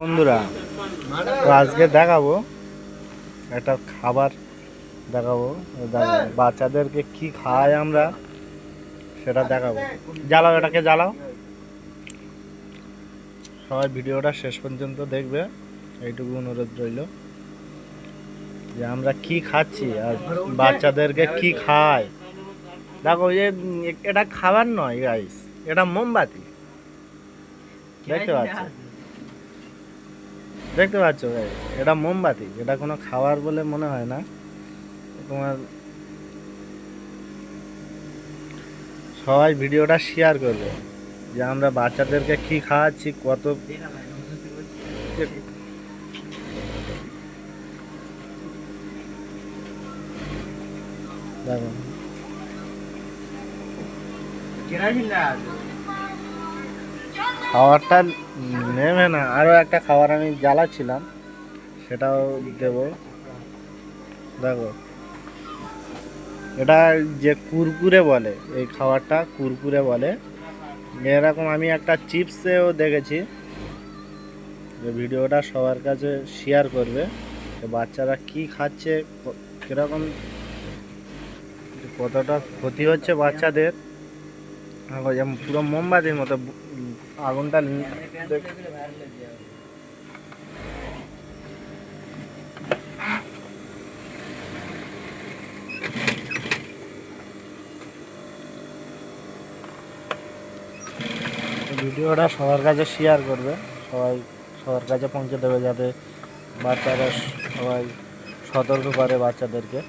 বন্ধুরা, তো আজকে দেখাবো একটা খাবার দেখাবো। বাচ্চাদেরকে কি খাওয়াই আমরা সেটা দেখাবো। জ্বালাও, এটাকে জ্বালাও। সবাই ভিডিওটা শেষ পর্যন্ত দেখবে, এইটুকু অনুরোধ রইল যে আমরা কি খাচ্ছি আর বাচ্চাদেরকে কি খাওয়াই। দেখো, যে এটা খাবার নয় গাইস, এটা মোমবাতি। দেখতে পাচ্ছ, দেখতে পাচ্ছ ভাই, এটা মোমবাতি। এটা কোনো খাবার বলে মনে হয় না তোমার। সবাই ভিডিওটা শেয়ার করবে যে আমরা বাচ্চাদেরকে কি খাওয়াচ্ছি, কত দেখো। খাবারটা নেবে না, আরও একটা খাবার আমি জ্বালাচ্ছিলাম, সেটাও দেব। দেখো, এটা যে কুরকুরে বলে, এই খাবারটা কুরকুরে বলে। এরকম আমি একটা চিপসেও দেখেছি। যে ভিডিওটা সবার কাছে শেয়ার করবে, বাচ্চারা কি খাচ্ছে, কীরকম, কতটা ক্ষতি হচ্ছে বাচ্চাদের। যেমন পুরো মোমবাতির মতো আগুনটা। ভিডিওটা সবার কাছে শেয়ার করবে, সবার কাছে পৌঁছে দেবে, যাতে বাচ্চারা সবাই সতর্ক করে বাচ্চাদেরকে।